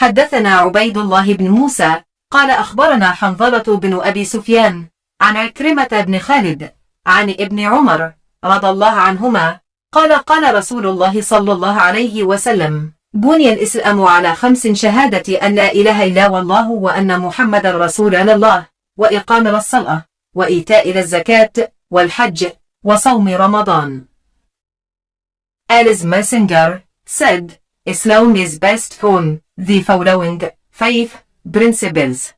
حدثنا عبيد الله بن موسى قال أخبرنا حنظلة بن أبي سفيان عن عكرمة بن خالد عن ابن عمر رضي الله عنهما قال قال رسول الله صلى الله عليه وسلم: بني الإسلام على 5: شهادة أن لا إله إلا الله وأن محمد رسول الله، وإقام الصلاة، وإيتاء الزكاة، والحج، وصوم رمضان. Allah's Messenger said, Islam is based on the following 5 principles.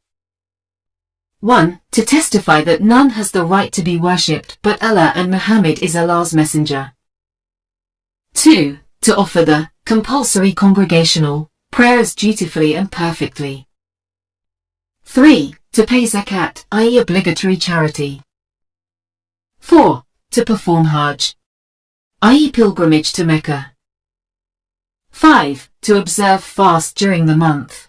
1. To testify that none has the right to be worshipped but Allah and Muhammad is Allah's messenger. 2. To offer the compulsory congregational prayers dutifully and perfectly. 3. To pay zakat, i.e. obligatory charity. 4. To perform Hajj, i.e. pilgrimage to Mecca. 5. To observe fast during the month.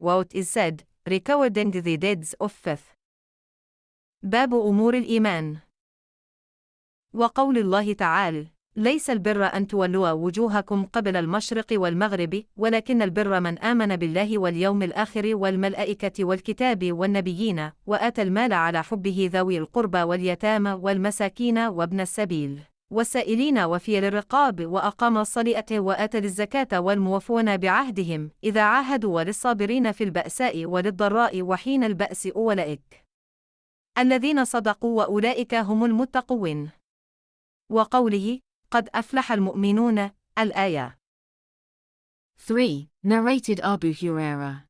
What is said regarding the deeds of faith. باب أمور الإيمان. وقول الله تعالى: ليس البر أن تولوا وجوهكم قبل المشرق والمغرب ولكن البر من آمن بالله واليوم الآخر والملائكة والكتاب والنبيين وآتى المال على حبه ذوي القربى واليتامى والمساكين وابن السبيل والسائلين وفي الرقاب وأقام الصلاة وآتى الزكاة والموفون بعهدهم إذا عاهدوا وللصابرين في البأساء وللضراء وحين البأس أولئك الذين صدقوا وأولئك هم المتقون. وقوله: قد أفلح المؤمنون. الآية. 3. Narrated Abu Huraira.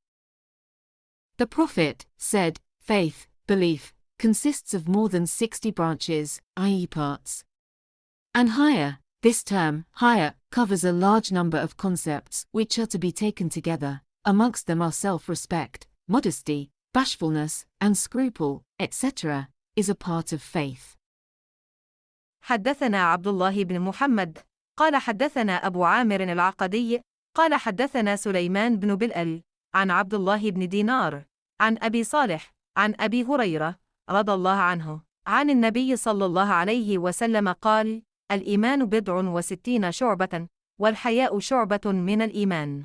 The Prophet said, faith, belief, consists of more than 60 branches, i.e. parts. And higher, this term, higher, covers a large number of concepts which are to be taken together. Amongst them are self-respect, modesty, bashfulness, and scruple, etc., is a part of faith. حدثنا عبد الله بن محمد قال حدثنا أبو عامر العقدي قال حدثنا سليمان بن بلال عن عبد الله بن دينار عن أبي صالح عن أبي هريرة رضي الله عنه عن النبي صلى الله عليه وسلم قال: الإيمان 60 شعبة والحياء شعبة من الإيمان.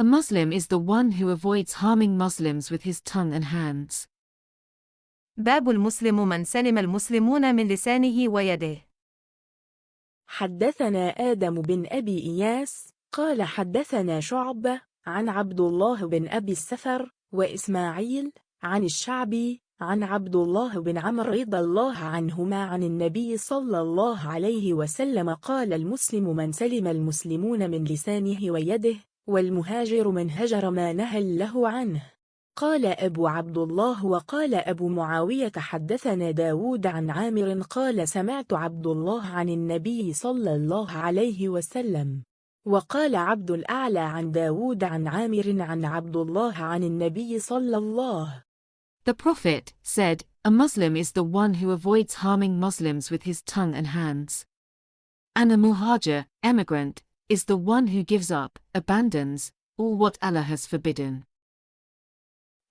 A Muslim is the one who avoids harming Muslims with his tongue and hands. باب المسلم من سلم المسلمون من لسانه ويده. حدثنا آدم بن أبي إياس قال حدثنا شعبة عن عبد الله بن أبي السفر وإسماعيل عن الشعبي عن عبد الله بن عمرو رضي الله عنهما عن النبي صلى الله عليه وسلم قال: المسلم من سلم المسلمون من لسانه ويده، والمهاجر من هجر ما نهى الله عنه. قال أبو عبد الله. وقال أبو معاوية حدثنا داود عن عامر قال: سمعت عبد الله عن النبي صلى الله عليه وسلم. وقال عبد الأعلى عن داود عن عامر عن عبد الله عن النبي صلى الله. The Prophet said, a Muslim is the one who avoids harming Muslims with his tongue and hands. And a muhajir, emigrant, is the one who gives up, abandons, all what Allah has forbidden.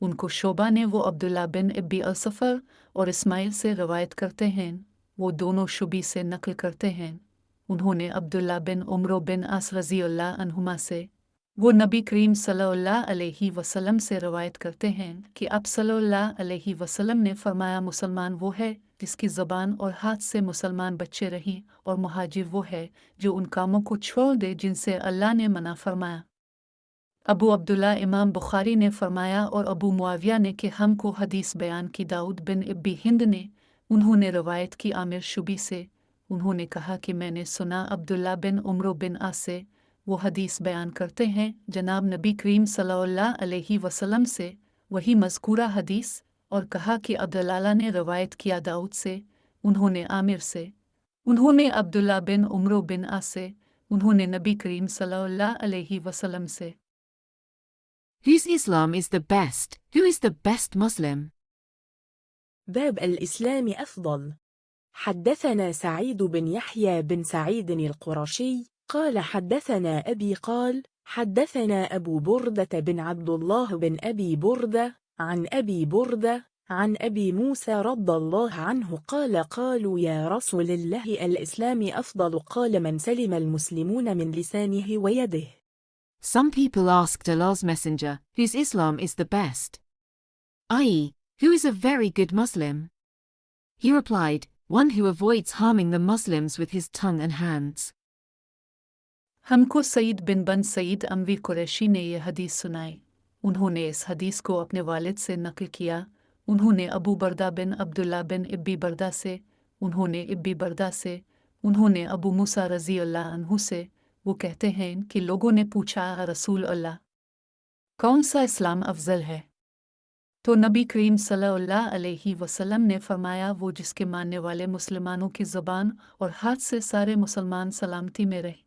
ان کو شعبہ نے وہ عبداللہ بن ابی السفر اور اسماعیل سے روایت کرتے ہیں، وہ دونوں شبی سے نقل کرتے ہیں، انہوں نے عبداللہ بن عمرو بن عاص رضی اللہ عنہما سے، وہ نبی کریم صلی اللہ علیہ وسلم سے روایت کرتے ہیں کہ آپ صلی اللہ علیہ وسلم نے فرمایا مسلمان وہ ہے جس کی زبان اور ہاتھ سے مسلمان بچے رہیں، اور مہاجر وہ ہے جو ان کاموں کو چھوڑ دے جن سے اللہ نے منع فرمایا۔ ابو عبداللہ امام بخاری نے فرمایا اور ابو معاویہ نے کہ ہم کو حدیث بیان کی داؤد بن ابی ہند نے، انہوں نے روایت کی عامر شبی سے، انہوں نے کہا کہ میں نے سنا عبداللہ بن عمرو بن عاص سے، وہ حدیث بیان کرتے ہیں جناب نبی کریم صلی اللہ علیہ وسلم سے وہی مذکورہ حدیث، اور کہا کہ عبداللہ نے روایت کیا داؤد سے، انہوں نے عامر سے، انہوں نے عبداللہ بن عمرو بن عاص سے، انہوں نے نبی کریم صلی اللہ علیہ وسلم سے۔ Whose Islam is the best? Who is the best Muslim? باب الإسلام أفضل. حدثنا سعيد بن يحيى بن سعيد القرشي قال حدثنا أبي قال حدثنا أبو بردة بن عبد الله بن أبي بردة عن أبي بردة عن أبي موسى رضي الله عنه قال قالوا يا رسول الله الإسلام أفضل قال من سلم المسلمون من لسانه ويده. Some people asked Allah's Messenger, whose Islam is the best? i.e., who is a very good Muslim? He replied, one who avoids harming the Muslims with his tongue and hands. ہم کو سعید بن سعید اموی قریشی نے یہ حدیث سنائی، انہوں نے اس حدیث کو اپنے والد سے نقل کیا، انہوں نے ابو بردہ بن عبداللہ بن ابی بردہ سے، انہوں نے ابی بردہ سے، انہوں نے ابو موسیٰ رضی اللہ عنہ سے، وہ کہتے ہیں کہ لوگوں نے پوچھا رسول اللہ، کون سا اسلام افضل ہے؟ تو نبی کریم صلی اللہ علیہ وسلم نے فرمایا وہ جس کے ماننے والے مسلمانوں کی زبان اور ہاتھ سے سارے مسلمان سلامتی میں رہے۔